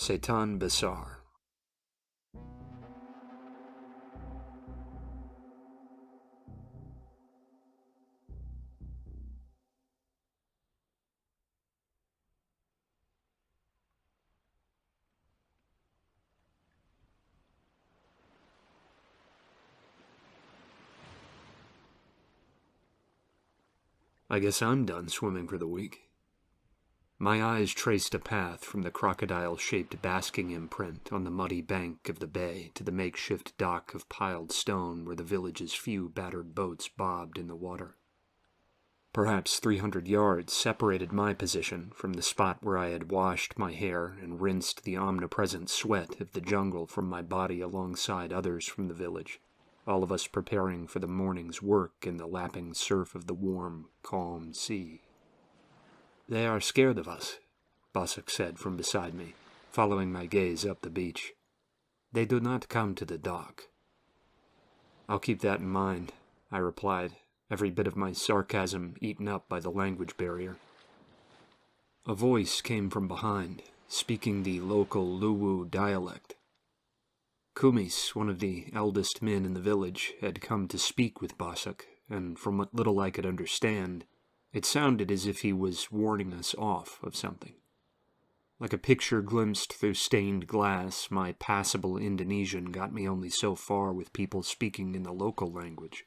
Setan Besar. I guess I'm done swimming for the week. My eyes traced a path from the crocodile-shaped basking imprint on the muddy bank of the bay to the makeshift dock of piled stone where the village's few battered boats bobbed in the water. Perhaps 300 yards separated my position from the spot where I had washed my hair and rinsed the omnipresent sweat of the jungle from my body alongside others from the village, all of us preparing for the morning's work in the lapping surf of the warm, calm sea. "They are scared of us," Bossack said from beside me, following my gaze up the beach. "They do not come to the dock." "I'll keep that in mind," I replied, every bit of my sarcasm eaten up by the language barrier. A voice came from behind, speaking the local Luwu dialect. Kumis, one of the eldest men in the village, had come to speak with Bossack, and from what little I could understand, it sounded as if he was warning us off of something. Like a picture glimpsed through stained glass, my passable Indonesian got me only so far with people speaking in the local language.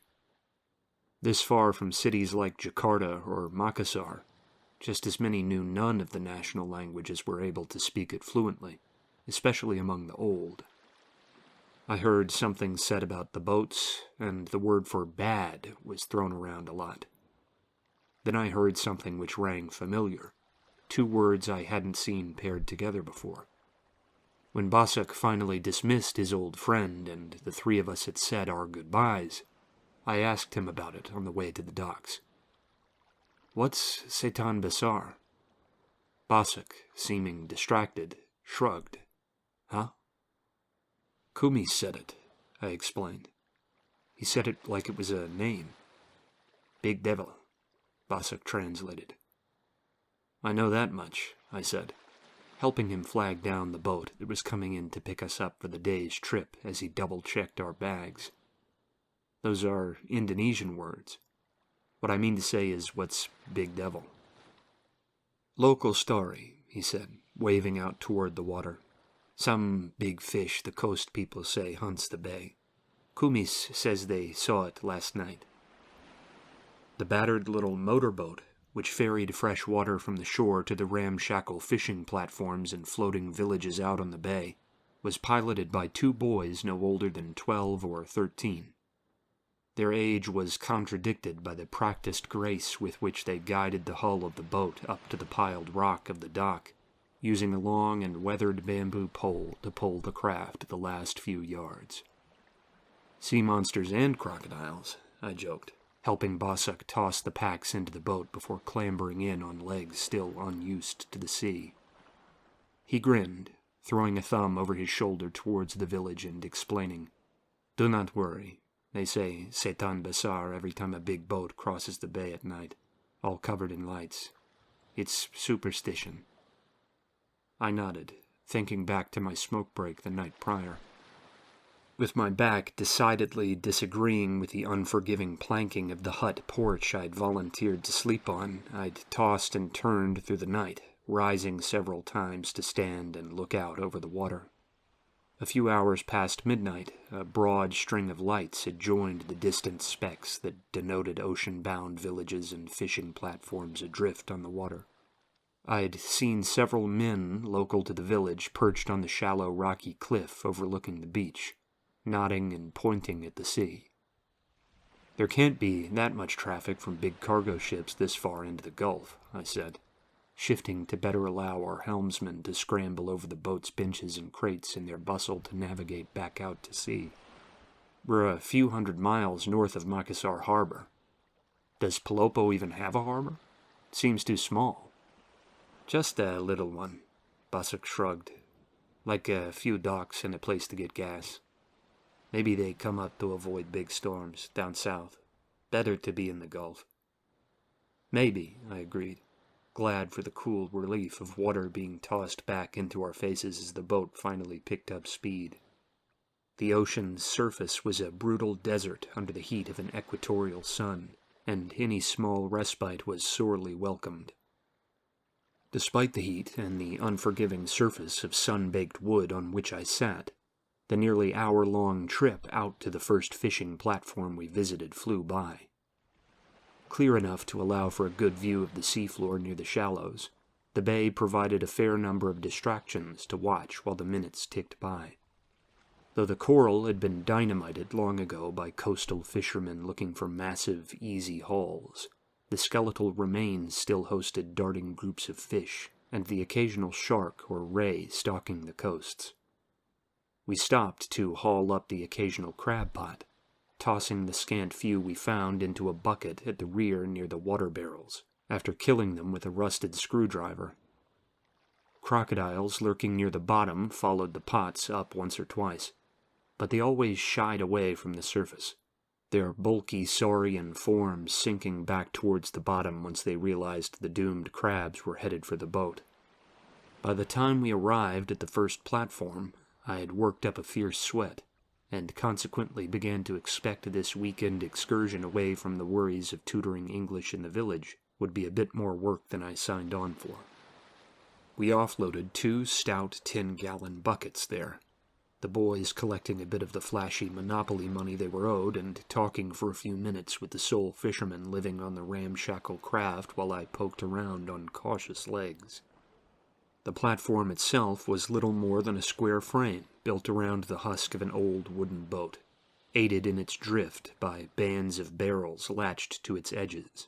This far from cities like Jakarta or Makassar, just as many knew none of the national language as were able to speak it fluently, especially among the old. I heard something said about the boats, and the word for bad was thrown around a lot. Then I heard something which rang familiar, two words I hadn't seen paired together before. When Bossack finally dismissed his old friend and the three of us had said our goodbyes, I asked him about it on the way to the docks. "What's Setan Besar?" Bossack, seeming distracted, shrugged. "Huh?" "Kumi said it," I explained. "He said it like it was a name." "Big devil," Bossack translated. "I know that much," I said, helping him flag down the boat that was coming in to pick us up for the day's trip as he double-checked our bags. "Those are Indonesian words. What I mean to say is, what's big devil?" "Local story," he said, waving out toward the water. "Some big fish the coast people say hunts the bay. Kumis says they saw it last night." The battered little motorboat, which ferried fresh water from the shore to the ramshackle fishing platforms and floating villages out on the bay, was piloted by two boys no older than 12 or 13. Their age was contradicted by the practiced grace with which they guided the hull of the boat up to the piled rock of the dock, using a long and weathered bamboo pole to pull the craft the last few yards. "Sea monsters and crocodiles," I joked, helping Bossack toss the packs into the boat before clambering in on legs still unused to the sea. He grinned, throwing a thumb over his shoulder towards the village and explaining, "Do not worry. They say Setan Besar every time a big boat crosses the bay at night, all covered in lights. It's superstition." I nodded, thinking back to my smoke break the night prior. With my back decidedly disagreeing with the unforgiving planking of the hut porch I'd volunteered to sleep on, I'd tossed and turned through the night, rising several times to stand and look out over the water. A few hours past midnight, a broad string of lights had joined the distant specks that denoted ocean-bound villages and fishing platforms adrift on the water. I'd seen several men local to the village perched on the shallow rocky cliff overlooking the beach, nodding and pointing at the sea. "There can't be that much traffic from big cargo ships this far into the Gulf," I said, shifting to better allow our helmsmen to scramble over the boat's benches and crates in their bustle to navigate back out to sea. "We're a few hundred miles north of Makassar Harbor. Does Palopo even have a harbor? It seems too small." "Just a little one," Bossack shrugged. "Like a few docks and a place to get gas. Maybe they come up to avoid big storms down south. Better to be in the Gulf." "Maybe," I agreed. glad for the cool relief of water being tossed back into our faces as the boat finally picked up speed. The ocean's surface was a brutal desert under the heat of an equatorial sun, and any small respite was sorely welcomed. Despite the heat and the unforgiving surface of sun-baked wood on which I sat, the nearly hour-long trip out to the first fishing platform we visited flew by. Clear enough to allow for a good view of the seafloor near the shallows, the bay provided a fair number of distractions to watch while the minutes ticked by. Though the coral had been dynamited long ago by coastal fishermen looking for massive, easy hauls, the skeletal remains still hosted darting groups of fish and the occasional shark or ray stalking the coasts. We stopped to haul up the occasional crab pot, tossing the scant few we found into a bucket at the rear near the water barrels, after killing them with a rusted screwdriver. Crocodiles lurking near the bottom followed the pots up once or twice, but they always shied away from the surface, their bulky saurian forms sinking back towards the bottom once they realized the doomed crabs were headed for the boat. By the time we arrived at the first platform, I had worked up a fierce sweat, and consequently began to expect this weekend excursion away from the worries of tutoring English in the village would be a bit more work than I signed on for. We offloaded 2 stout 10-gallon buckets there, the boys collecting a bit of the flashy monopoly money they were owed and talking for a few minutes with the sole fisherman living on the ramshackle craft while I poked around on cautious legs. The platform itself was little more than a square frame built around the husk of an old wooden boat, aided in its drift by bands of barrels latched to its edges.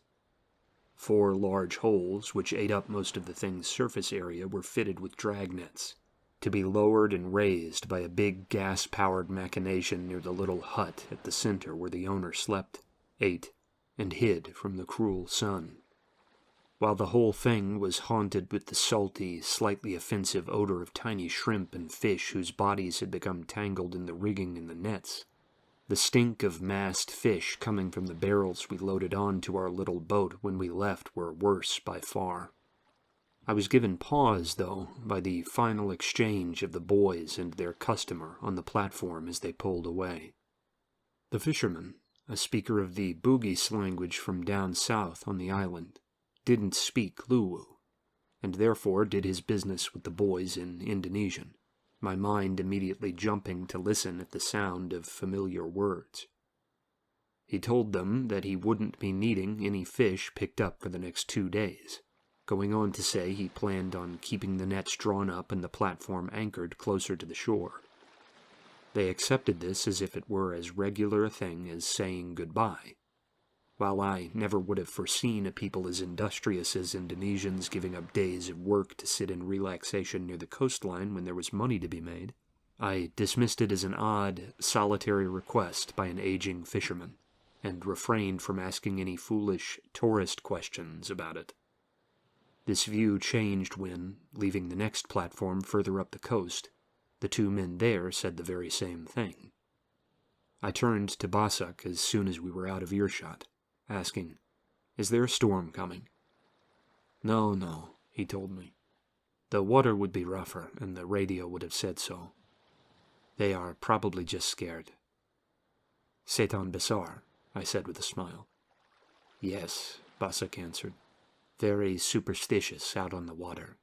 4 large holes, which ate up most of the thing's surface area, were fitted with dragnets, to be lowered and raised by a big gas-powered machination near the little hut at the center where the owner slept, ate, and hid from the cruel sun. While the whole thing was haunted with the salty, slightly offensive odor of tiny shrimp and fish whose bodies had become tangled in the rigging and the nets, the stink of massed fish coming from the barrels we loaded onto our little boat when we left were worse by far. I was given pause, though, by the final exchange of the boys and their customer on the platform as they pulled away. The fisherman, a speaker of the Bugis language from down south on the island, didn't speak Luwu, and therefore did his business with the boys in Indonesian, my mind immediately jumping to listen at the sound of familiar words. He told them that he wouldn't be needing any fish picked up for the next 2 days, going on to say he planned on keeping the nets drawn up and the platform anchored closer to the shore. They accepted this as if it were as regular a thing as saying goodbye. While I never would have foreseen a people as industrious as Indonesians giving up days of work to sit in relaxation near the coastline when there was money to be made, I dismissed it as an odd, solitary request by an aging fisherman, and refrained from asking any foolish tourist questions about it. This view changed when, leaving the next platform further up the coast, the 2 men there said the very same thing. I turned to Basak as soon as we were out of earshot, asking, "Is there a storm coming?" No, he told me. The water would be rougher, and the radio would have said so. They are probably just scared. Setan Besar, I said with a smile. Yes, Basak answered. Very superstitious out on the water.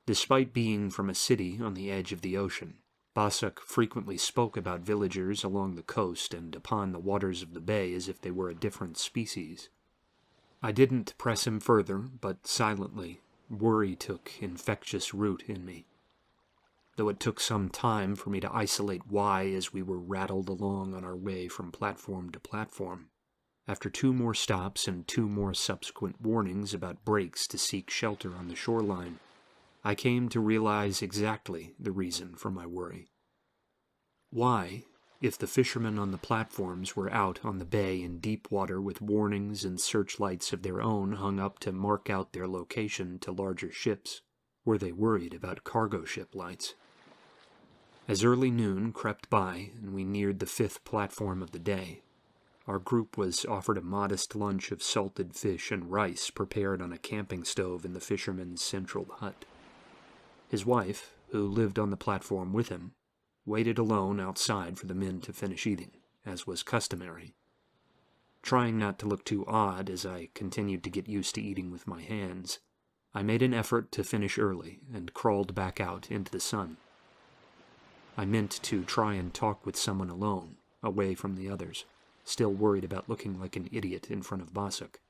Despite being from a city on the edge of the ocean, Basak frequently spoke about villagers along the coast and upon the waters of the bay as if they were a different species. I didn't press him further, but silently, worry took infectious root in me. Though it took some time for me to isolate why as we were rattled along on our way from platform to platform, after 2 more stops and 2 more subsequent warnings about breaks to seek shelter on the shoreline, I came to realize exactly the reason for my worry. Why, if the fishermen on the platforms were out on the bay in deep water with warnings and searchlights of their own hung up to mark out their location to larger ships, were they worried about cargo ship lights? As early noon crept by and we neared the 5th platform of the day, our group was offered a modest lunch of salted fish and rice prepared on a camping stove in the fisherman's central hut. His wife, who lived on the platform with him, waited alone outside for the men to finish eating, as was customary. Trying not to look too odd as I continued to get used to eating with my hands, I made an effort to finish early and crawled back out into the sun. I meant to try and talk with someone alone, away from the others, still worried about looking like an idiot in front of Basuk.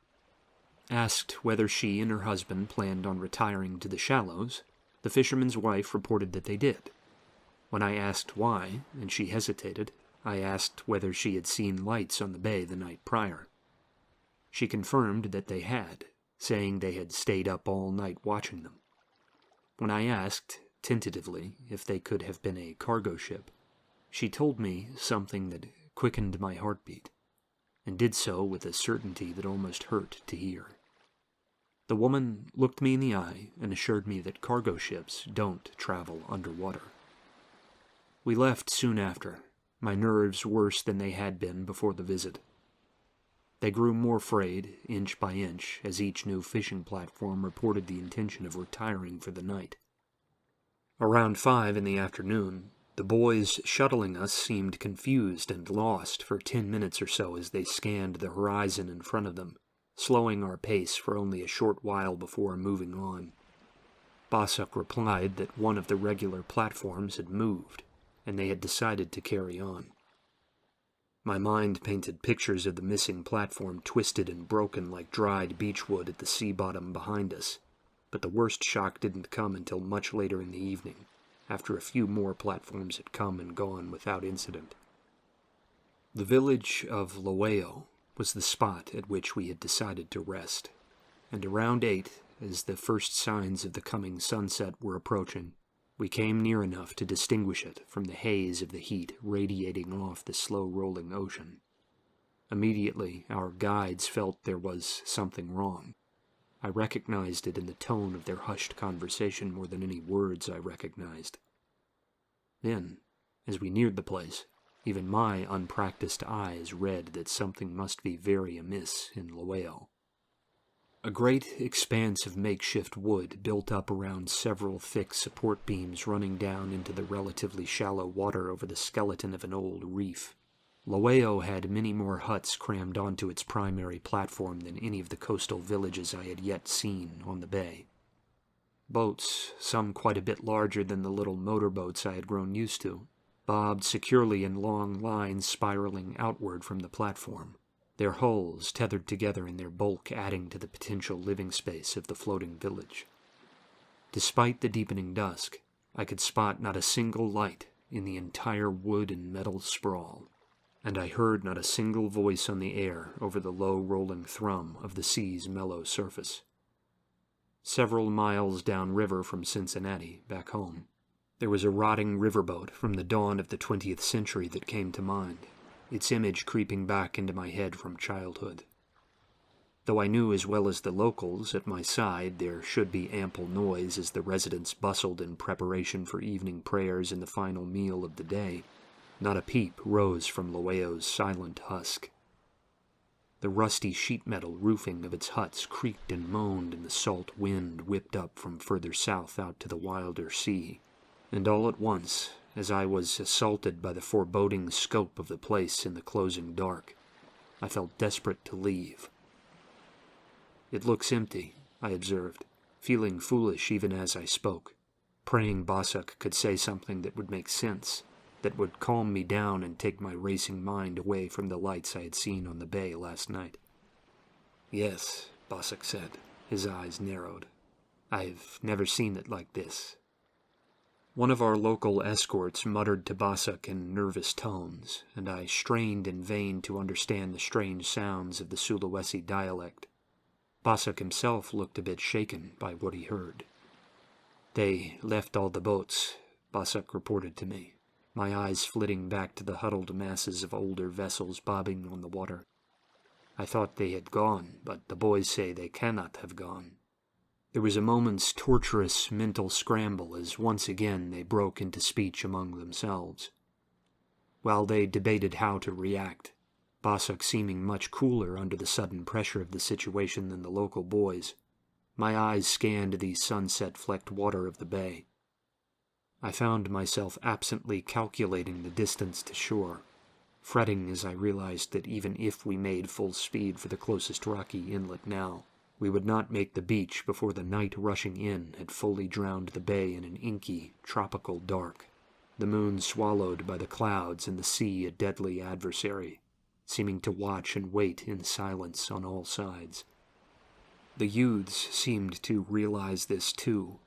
Asked whether she and her husband planned on retiring to the shallows, the fisherman's wife reported that they did. When I asked why, and she hesitated, I asked whether she had seen lights on the bay the night prior. She confirmed that they had, saying they had stayed up all night watching them. When I asked, tentatively, if they could have been a cargo ship, she told me something that quickened my heartbeat, and did so with a certainty that almost hurt to hear. The woman looked me in the eye and assured me that cargo ships don't travel underwater. We left soon after, my nerves worse than they had been before the visit. They grew more frayed, inch by inch, as each new fishing platform reported the intention of retiring for the night. Around 5 in the afternoon, the boys shuttling us seemed confused and lost for 10 minutes or so as they scanned the horizon in front of them, slowing our pace for only a short while before moving on. Basuk replied that one of the regular platforms had moved, and they had decided to carry on. My mind painted pictures of the missing platform twisted and broken like dried beechwood at the sea bottom behind us, but the worst shock didn't come until much later in the evening, after a few more platforms had come and gone without incident. The village of Laweo was the spot at which we had decided to rest, and around 8, as the first signs of the coming sunset were approaching, we came near enough to distinguish it from the haze of the heat radiating off the slow-rolling ocean. Immediately, our guides felt there was something wrong. I recognized it in the tone of their hushed conversation more than any words I recognized. Then, as we neared the place, even my unpracticed eyes read that something must be very amiss in Laweo. A great expanse of makeshift wood built up around several thick support beams running down into the relatively shallow water over the skeleton of an old reef. Laweo had many more huts crammed onto its primary platform than any of the coastal villages I had yet seen on the bay. Boats, some quite a bit larger than the little motorboats I had grown used to, bobbed securely in long lines spiraling outward from the platform, their hulls tethered together in their bulk adding to the potential living space of the floating village. Despite the deepening dusk, I could spot not a single light in the entire wood and metal sprawl, and I heard not a single voice on the air over the low rolling thrum of the sea's mellow surface. Several miles downriver from Cincinnati, back home, there was a rotting riverboat from the dawn of the 20th century that came to mind, its image creeping back into my head from childhood. Though I knew as well as the locals at my side there should be ample noise as the residents bustled in preparation for evening prayers and the final meal of the day, not a peep rose from Laweo's silent husk. The rusty sheet metal roofing of its huts creaked and moaned in the salt wind whipped up from further south out to the wilder sea, and all at once, as I was assaulted by the foreboding scope of the place in the closing dark, I felt desperate to leave. "It looks empty," I observed, feeling foolish even as I spoke, praying Basuk could say something that would make sense, that would calm me down and take my racing mind away from the lights I had seen on the bay last night. "Yes," Basuk said, his eyes narrowed. "I've never seen it like this." One of our local escorts muttered to Basuk in nervous tones, and I strained in vain to understand the strange sounds of the Sulawesi dialect. Basuk himself looked a bit shaken by what he heard. "They left all the boats," Basuk reported to me, my eyes flitting back to the huddled masses of older vessels bobbing on the water. "I thought they had gone, but the boys say they cannot have gone." There was a moment's torturous mental scramble as once again they broke into speech among themselves. While they debated how to react, Bossuck seeming much cooler under the sudden pressure of the situation than the local boys. My eyes scanned the sunset-flecked water of the bay. I found myself absently calculating the distance to shore, fretting as I realized that even if we made full speed for the closest rocky inlet now, we would not make the beach before the night rushing in had fully drowned the bay in an inky, tropical dark, the moon swallowed by the clouds and the sea a deadly adversary, seeming to watch and wait in silence on all sides. The youths seemed to realize this too,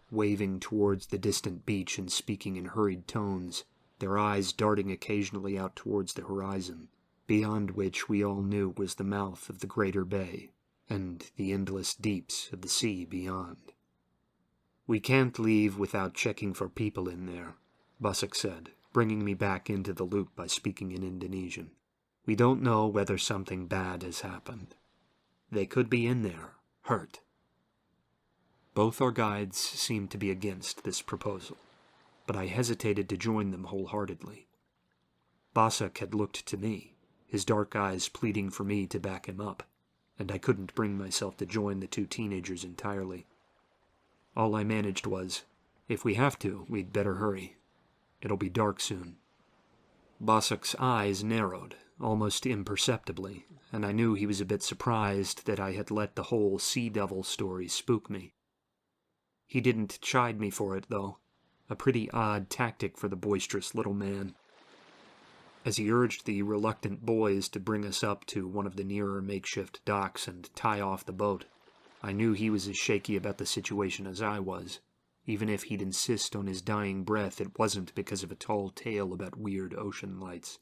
waving towards the distant beach and speaking in hurried tones, their eyes darting occasionally out towards the horizon, beyond which we all knew was the mouth of the greater bay, and the endless deeps of the sea beyond. "We can't leave without checking for people in there," Bossuck said, bringing me back into the loop by speaking in Indonesian. "We don't know whether something bad has happened. They could be in there, hurt." Both our guides seemed to be against this proposal, but I hesitated to join them wholeheartedly. Bossuck had looked to me, his dark eyes pleading for me to back him up, and I couldn't bring myself to join the two teenagers entirely. All I managed was, "If we have to, we'd better hurry. It'll be dark soon." Bossuck's eyes narrowed, almost imperceptibly, and I knew he was a bit surprised that I had let the whole sea devil story spook me. He didn't chide me for it, though, a pretty odd tactic for the boisterous little man. As he urged the reluctant boys to bring us up to one of the nearer makeshift docks and tie off the boat, I knew he was as shaky about the situation as I was. Even if he'd insist on his dying breath, it wasn't because of a tall tale about weird ocean lights.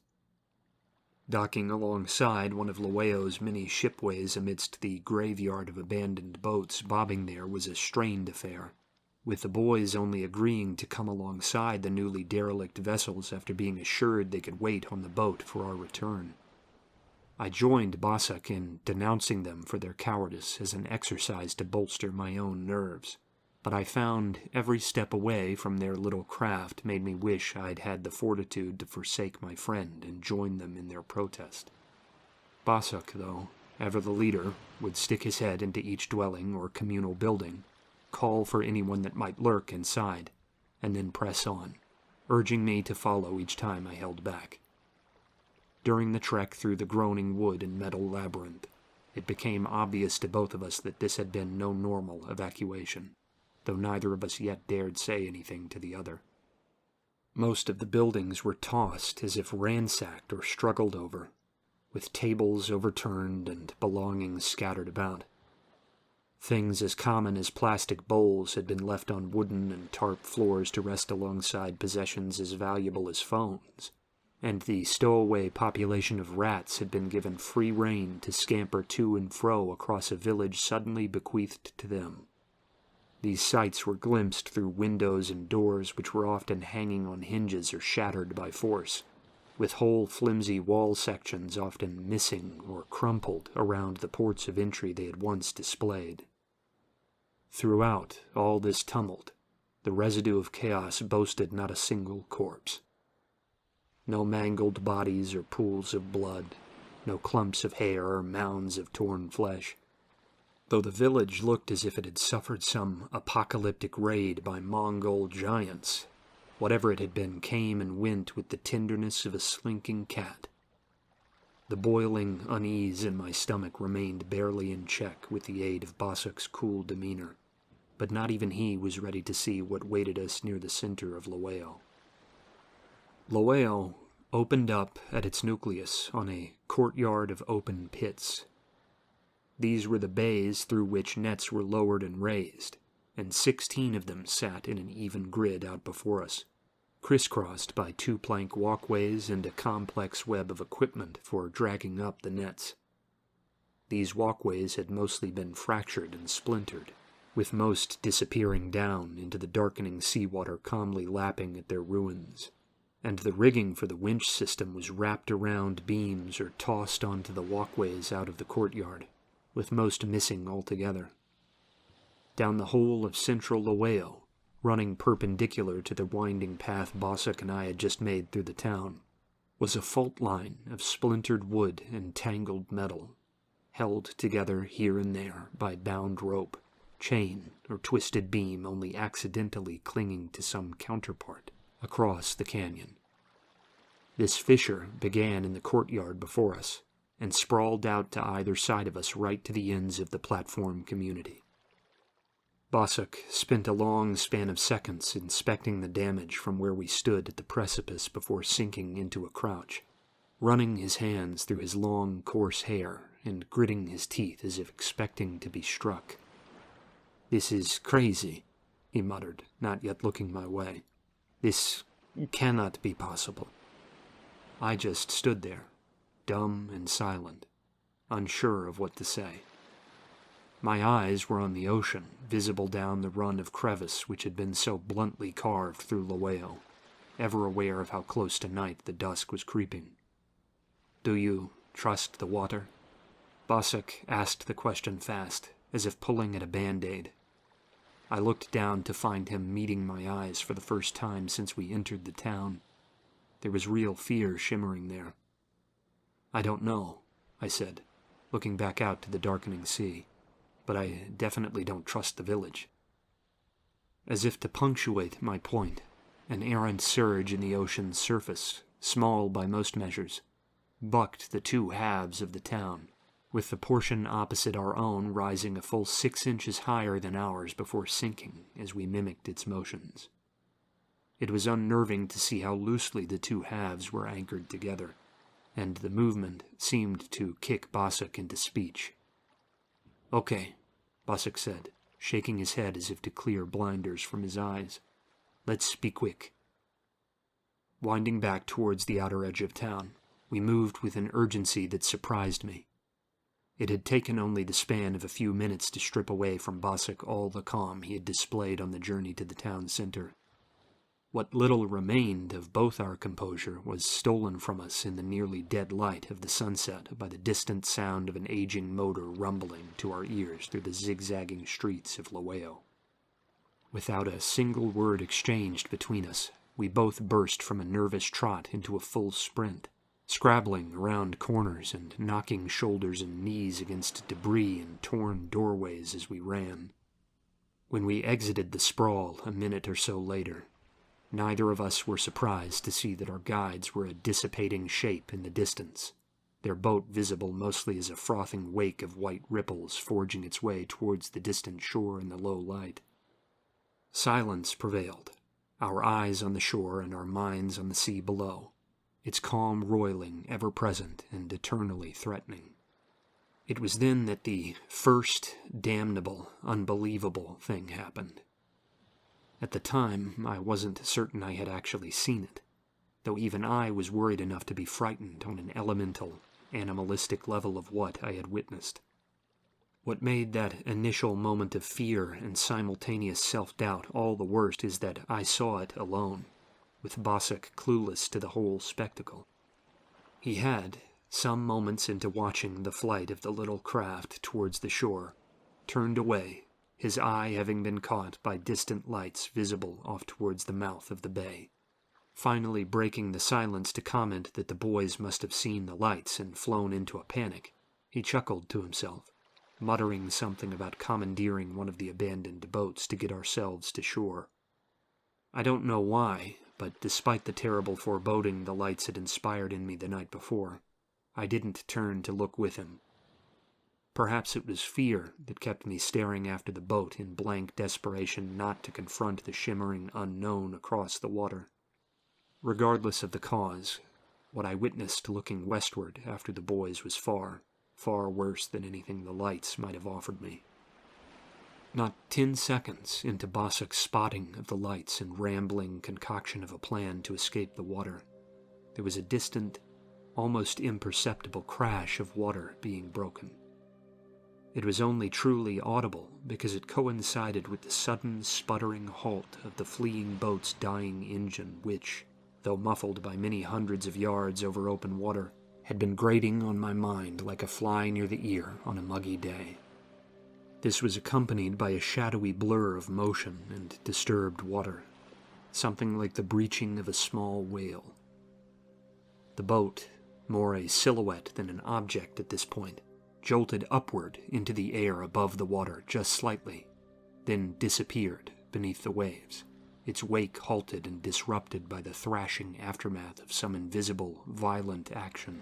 Docking alongside one of Loeo's many shipways amidst the graveyard of abandoned boats bobbing there was a strained affair, with the boys only agreeing to come alongside the newly derelict vessels after being assured they could wait on the boat for our return. I joined Bossuck in denouncing them for their cowardice as an exercise to bolster my own nerves, but I found every step away from their little craft made me wish I'd had the fortitude to forsake my friend and join them in their protest. Bossuck, though, ever the leader, would stick his head into each dwelling or communal building, call for anyone that might lurk inside, and then press on, urging me to follow each time I held back. During the trek through the groaning wood and metal labyrinth, it became obvious to both of us that this had been no normal evacuation, though neither of us yet dared say anything to the other. Most of the buildings were tossed as if ransacked or struggled over, with tables overturned and belongings scattered about. Things as common as plastic bowls had been left on wooden and tarp floors to rest alongside possessions as valuable as phones, and the stowaway population of rats had been given free rein to scamper to and fro across a village suddenly bequeathed to them. These sights were glimpsed through windows and doors which were often hanging on hinges or shattered by force, with whole flimsy wall sections often missing or crumpled around the ports of entry they had once displayed. Throughout all this tumult, the residue of chaos boasted not a single corpse. No mangled bodies or pools of blood, no clumps of hair or mounds of torn flesh. Though the village looked as if it had suffered some apocalyptic raid by Mongol giants, whatever it had been came and went with the tenderness of a slinking cat. The boiling unease in my stomach remained barely in check with the aid of Bossuck's cool demeanor, but not even he was ready to see what waited us near the center of Loeo. Loeo opened up at its nucleus on a courtyard of open pits. These were the bays through which nets were lowered and raised, and 16 of them sat in an even grid out before us, crisscrossed by 2 plank walkways and a complex web of equipment for dragging up the nets. These walkways had mostly been fractured and splintered, with most disappearing down into the darkening seawater calmly lapping at their ruins, and the rigging for the winch system was wrapped around beams or tossed onto the walkways out of the courtyard, with most missing altogether. Down the whole of central Loeo, running perpendicular to the winding path Bossuck and I had just made through the town, was a fault line of splintered wood and tangled metal, held together here and there by bound rope, chain, or twisted beam only accidentally clinging to some counterpart across the canyon. This fissure began in the courtyard before us and sprawled out to either side of us right to the ends of the platform community. Bossuck spent a long span of seconds inspecting the damage from where we stood at the precipice before sinking into a crouch, running his hands through his long, coarse hair and gritting his teeth as if expecting to be struck. "This is crazy," he muttered, not yet looking my way. "This cannot be possible." I just stood there, dumb and silent, unsure of what to say. My eyes were on the ocean, visible down the run of crevice which had been so bluntly carved through Laweo, ever aware of how close to night the dusk was creeping. "Do you trust the water?" Bossuck asked the question fast, as if pulling at a band-aid. I looked down to find him meeting my eyes for the first time since we entered the town. There was real fear shimmering there. "I don't know," I said, looking back out to the darkening sea, "but I definitely don't trust the village." As if to punctuate my point, an errant surge in the ocean's surface, small by most measures, bucked the two halves of the town, with the portion opposite our own rising a full 6 inches higher than ours before sinking as we mimicked its motions. It was unnerving to see how loosely the two halves were anchored together, and the movement seemed to kick Bossuck into speech. "Okay," Bossuck said, shaking his head as if to clear blinders from his eyes. "Let's be quick." Winding back towards the outer edge of town, we moved with an urgency that surprised me. It had taken only the span of a few minutes to strip away from Bossuck all the calm he had displayed on the journey to the town center. What little remained of both our composure was stolen from us in the nearly dead light of the sunset by the distant sound of an aging motor rumbling to our ears through the zigzagging streets of Laweo. Without a single word exchanged between us, we both burst from a nervous trot into a full sprint, scrabbling around corners and knocking shoulders and knees against debris and torn doorways as we ran. When we exited the sprawl a minute or so later, neither of us were surprised to see that our guides were a dissipating shape in the distance, their boat visible mostly as a frothing wake of white ripples forging its way towards the distant shore in the low light. Silence prevailed, our eyes on the shore and our minds on the sea below, its calm roiling ever present and eternally threatening. It was then that the first damnable, unbelievable thing happened. At the time, I wasn't certain I had actually seen it, though even I was worried enough to be frightened on an elemental, animalistic level of what I had witnessed. What made that initial moment of fear and simultaneous self-doubt all the worst is that I saw it alone, with Bossuck clueless to the whole spectacle. He had, some moments into watching the flight of the little craft towards the shore, turned away, his eye having been caught by distant lights visible off towards the mouth of the bay. Finally breaking the silence to comment that the boys must have seen the lights and flown into a panic, he chuckled to himself, muttering something about commandeering one of the abandoned boats to get ourselves to shore. I don't know why, but despite the terrible foreboding the lights had inspired in me the night before, I didn't turn to look with him. Perhaps it was fear that kept me staring after the boat in blank desperation not to confront the shimmering unknown across the water. Regardless of the cause, what I witnessed looking westward after the boys was far, far worse than anything the lights might have offered me. Not 10 seconds into Bossuck's spotting of the lights and rambling concoction of a plan to escape the water, there was a distant, almost imperceptible crash of water being broken. It was only truly audible because it coincided with the sudden sputtering halt of the fleeing boat's dying engine which, though muffled by many hundreds of yards over open water, had been grating on my mind like a fly near the ear on a muggy day. This was accompanied by a shadowy blur of motion and disturbed water, something like the breaching of a small whale. The boat, more a silhouette than an object at this point, jolted upward into the air above the water just slightly, then disappeared beneath the waves, its wake halted and disrupted by the thrashing aftermath of some invisible, violent action.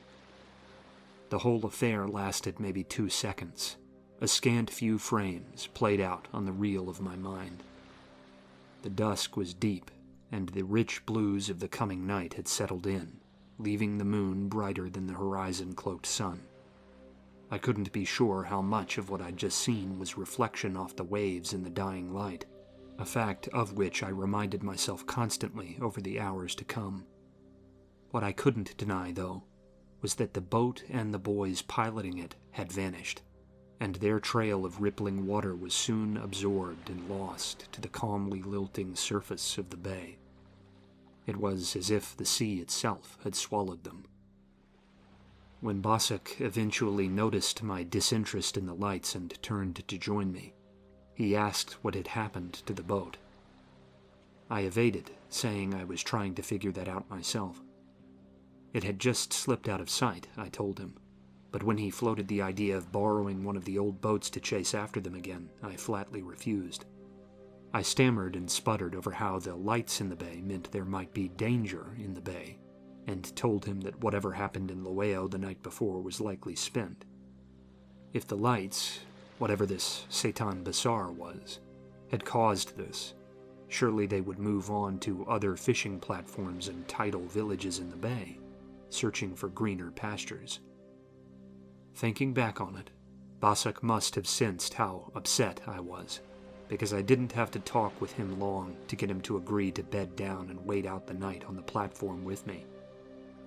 The whole affair lasted maybe 2 seconds. A scant few frames played out on the reel of my mind. The dusk was deep, and the rich blues of the coming night had settled in, leaving the moon brighter than the horizon-cloaked sun. I couldn't be sure how much of what I'd just seen was reflection off the waves in the dying light, a fact of which I reminded myself constantly over the hours to come. What I couldn't deny, though, was that the boat and the boys piloting it had vanished, and their trail of rippling water was soon absorbed and lost to the calmly lilting surface of the bay. It was as if the sea itself had swallowed them. When Bossack eventually noticed my disinterest in the lights and turned to join me, he asked what had happened to the boat. I evaded, saying I was trying to figure that out myself. It had just slipped out of sight, I told him, but when he floated the idea of borrowing one of the old boats to chase after them again, I flatly refused. I stammered and sputtered over how the lights in the bay meant there might be danger in the bay, and told him that whatever happened in Loeo the night before was likely spent. If the lights, whatever this Setan Besar was, had caused this, surely they would move on to other fishing platforms and tidal villages in the bay, searching for greener pastures. Thinking back on it, Bossack must have sensed how upset I was, because I didn't have to talk with him long to get him to agree to bed down and wait out the night on the platform with me.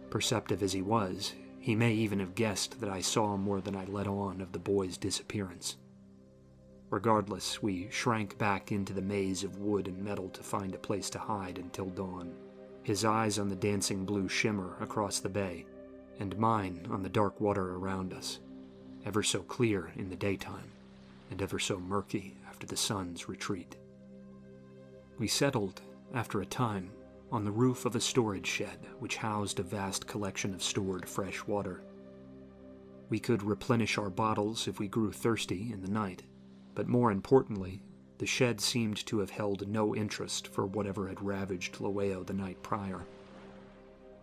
Perceptive as he was, he may even have guessed that I saw more than I let on of the boy's disappearance. Regardless, we shrank back into the maze of wood and metal to find a place to hide until dawn, his eyes on the dancing blue shimmer across the bay, and mine on the dark water around us, ever so clear in the daytime, and ever so murky after the sun's retreat. We settled, after a time, on the roof of a storage shed which housed a vast collection of stored fresh water. We could replenish our bottles if we grew thirsty in the night, but more importantly, the shed seemed to have held no interest for whatever had ravaged Loeo the night prior.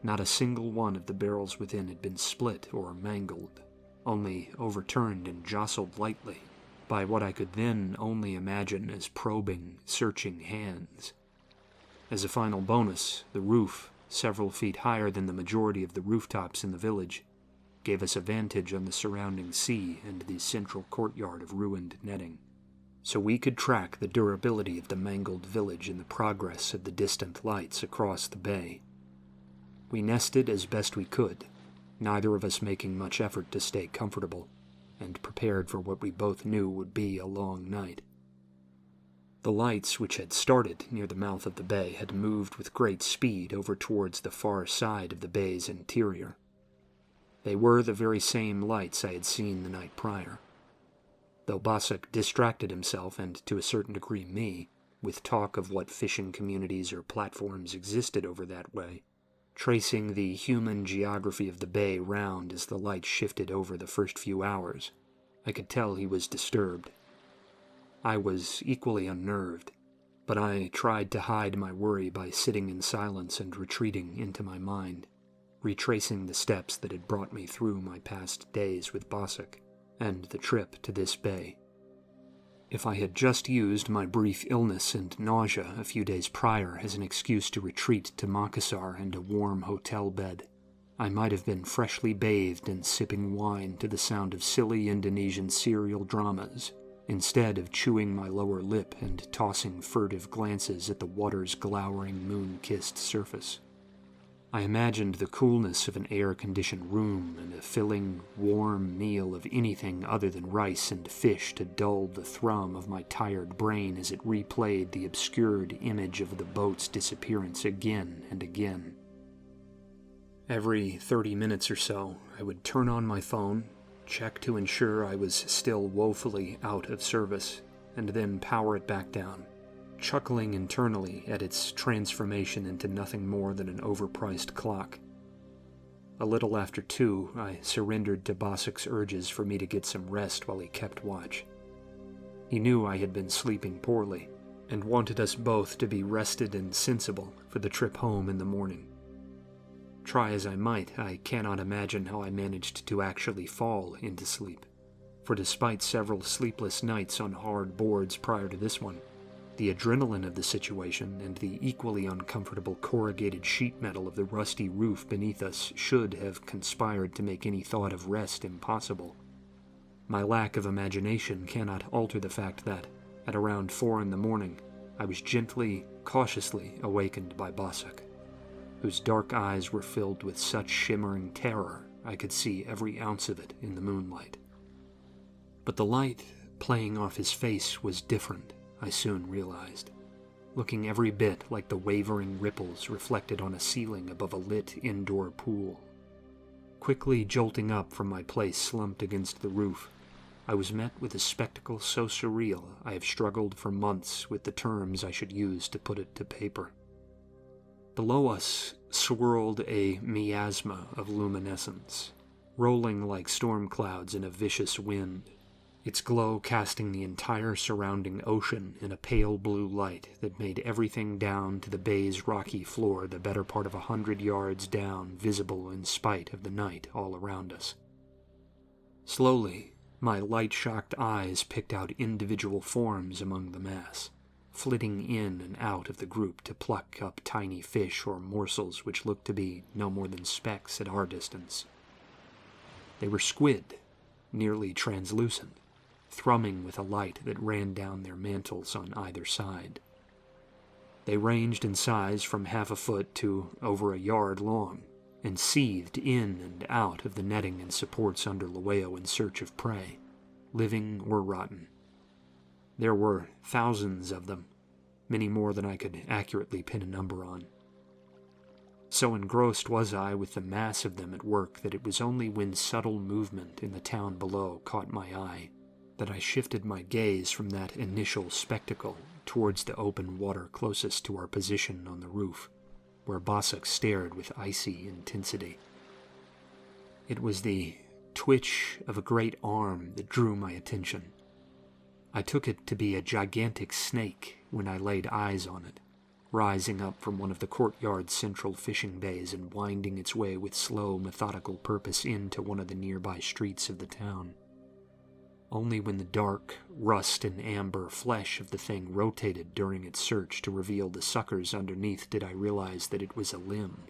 Not a single one of the barrels within had been split or mangled, only overturned and jostled lightly by what I could then only imagine as probing, searching hands. As a final bonus, the roof, several feet higher than the majority of the rooftops in the village, gave us a vantage on the surrounding sea and the central courtyard of ruined netting, so we could track the durability of the mangled village and the progress of the distant lights across the bay. We nested as best we could, neither of us making much effort to stay comfortable, and prepared for what we both knew would be a long night. The lights, which had started near the mouth of the bay, had moved with great speed over towards the far side of the bay's interior. They were the very same lights I had seen the night prior, though Bossack distracted himself, and to a certain degree me, with talk of what fishing communities or platforms existed over that way, tracing the human geography of the bay round as the light shifted over the first few hours. I could tell he was disturbed. I was equally unnerved, but I tried to hide my worry by sitting in silence and retreating into my mind, retracing the steps that had brought me through my past days with Bossack and the trip to this bay. If I had just used my brief illness and nausea a few days prior as an excuse to retreat to Makassar and a warm hotel bed, I might have been freshly bathed and sipping wine to the sound of silly Indonesian serial dramas, instead of chewing my lower lip and tossing furtive glances at the water's glowering moon-kissed surface. I imagined the coolness of an air-conditioned room and a filling, warm meal of anything other than rice and fish to dull the thrum of my tired brain as it replayed the obscured image of the boat's disappearance again and again. Every 30 minutes or so, I would turn on my phone, check to ensure I was still woefully out of service, and then power it back down, chuckling internally at its transformation into nothing more than an overpriced clock. A little after 2, I surrendered to Bossak's urges for me to get some rest while he kept watch. He knew I had been sleeping poorly, and wanted us both to be rested and sensible for the trip home in the morning. Try as I might, I cannot imagine how I managed to actually fall into sleep, for despite several sleepless nights on hard boards prior to this one, the adrenaline of the situation and the equally uncomfortable corrugated sheet metal of the rusty roof beneath us should have conspired to make any thought of rest impossible. My lack of imagination cannot alter the fact that, at around 4 in the morning, I was gently, cautiously awakened by Bossak, whose dark eyes were filled with such shimmering terror I could see every ounce of it in the moonlight. But the light playing off his face was different, I soon realized, looking every bit like the wavering ripples reflected on a ceiling above a lit indoor pool. Quickly jolting up from my place slumped against the roof, I was met with a spectacle so surreal I have struggled for months with the terms I should use to put it to paper. Below us swirled a miasma of luminescence, rolling like storm clouds in a vicious wind, its glow casting the entire surrounding ocean in a pale blue light that made everything down to the bay's rocky floor the better part of 100 yards down visible in spite of the night all around us. Slowly, my light-shocked eyes picked out individual forms among the mass, flitting in and out of the group to pluck up tiny fish or morsels which looked to be no more than specks at our distance. They were squid, nearly translucent, thrumming with a light that ran down their mantles on either side. They ranged in size from half a foot to over a yard long, and seethed in and out of the netting and supports under Laweo in search of prey, living or rotten. There were thousands of them, many more than I could accurately pin a number on. So engrossed was I with the mass of them at work that it was only when subtle movement in the town below caught my eye that I shifted my gaze from that initial spectacle towards the open water closest to our position on the roof, where Bossak stared with icy intensity. It was the twitch of a great arm that drew my attention. I took it to be a gigantic snake when I laid eyes on it, rising up from one of the courtyard's central fishing bays and winding its way with slow, methodical purpose into one of the nearby streets of the town. Only when the dark, rust and amber flesh of the thing rotated during its search to reveal the suckers underneath did I realize that it was a limb.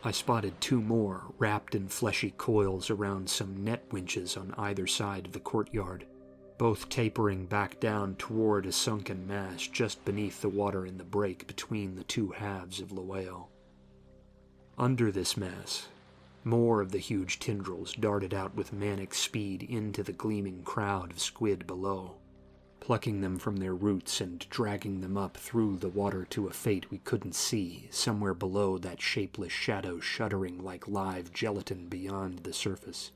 I spotted 2 more wrapped in fleshy coils around some net winches on either side of the courtyard, both tapering back down toward a sunken mass just beneath the water in the break between the 2 halves of Laweo. Under this mass, more of the huge tendrils darted out with manic speed into the gleaming crowd of squid below, plucking them from their roots and dragging them up through the water to a fate we couldn't see, somewhere below that shapeless shadow shuddering like live gelatin beyond the surface.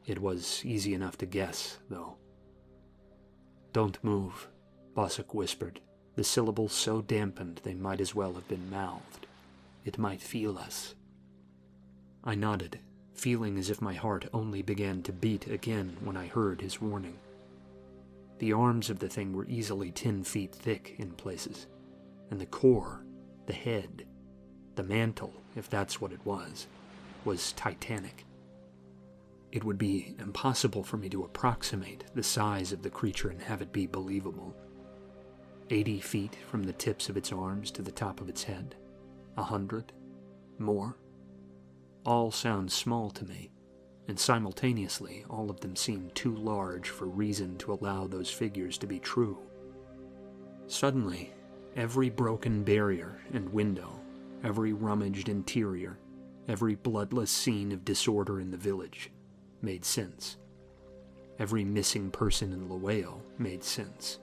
It was easy enough to guess, though. "Don't move," Bossak whispered, the syllables so dampened they might as well have been mouthed. "It might feel us." I nodded, feeling as if my heart only began to beat again when I heard his warning. The arms of the thing were easily 10 feet thick in places, and the core, the head, the mantle, if that's what it was titanic. It would be impossible for me to approximate the size of the creature and have it be believable. 80 feet from the tips of its arms to the top of its head. 100? More? All sound small to me, and simultaneously all of them seem too large for reason to allow those figures to be true. Suddenly, every broken barrier and window, every rummaged interior, every bloodless scene of disorder in the village made sense. Every missing person in Laweo made sense.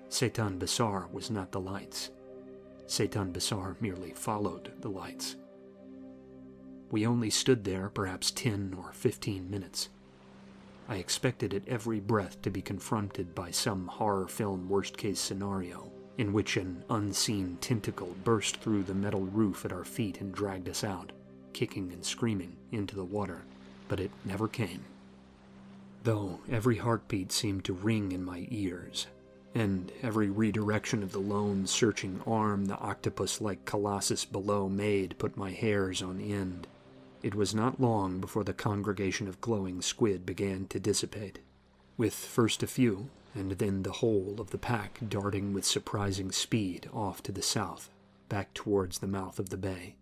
Setan Besar was not the lights. Setan Besar merely followed the lights. We only stood there perhaps 10 or 15 minutes. I expected at every breath to be confronted by some horror film worst-case scenario in which an unseen tentacle burst through the metal roof at our feet and dragged us out, kicking and screaming, into the water, but it never came. Though every heartbeat seemed to ring in my ears, and every redirection of the lone, searching arm the octopus-like colossus below made put my hairs on end, it was not long before the congregation of glowing squid began to dissipate, with first a few, and then the whole of the pack darting with surprising speed off to the south, back towards the mouth of the bay.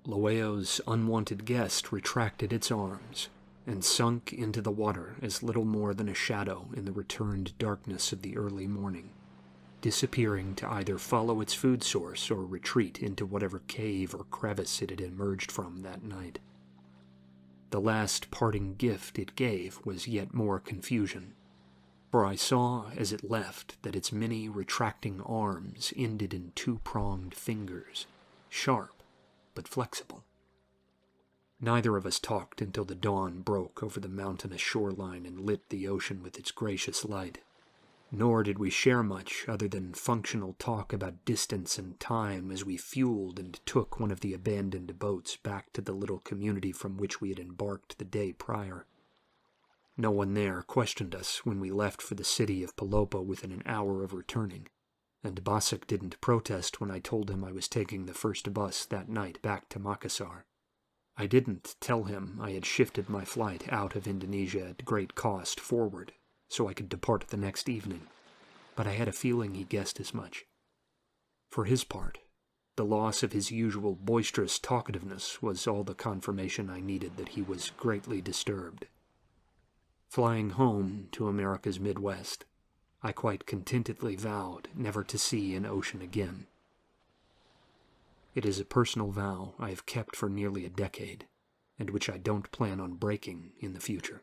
Loeo's unwanted guest retracted its arms, and sunk into the water as little more than a shadow in the returned darkness of the early morning, disappearing to either follow its food source or retreat into whatever cave or crevice it had emerged from that night. The last parting gift it gave was yet more confusion, for I saw as it left that its many retracting arms ended in two-pronged fingers, sharp but flexible. Neither of us talked until the dawn broke over the mountainous shoreline and lit the ocean with its gracious light. Nor did we share much other than functional talk about distance and time as we fueled and took one of the abandoned boats back to the little community from which we had embarked the day prior. No one there questioned us when we left for the city of Palopo within an hour of returning, and Basak didn't protest when I told him I was taking the first bus that night back to Makassar. I didn't tell him I had shifted my flight out of Indonesia at great cost forward, so I could depart the next evening, but I had a feeling he guessed as much. For his part, the loss of his usual boisterous talkativeness was all the confirmation I needed that he was greatly disturbed. Flying home to America's Midwest, I quite contentedly vowed never to see an ocean again. It is a personal vow I have kept for nearly a decade, and which I don't plan on breaking in the future.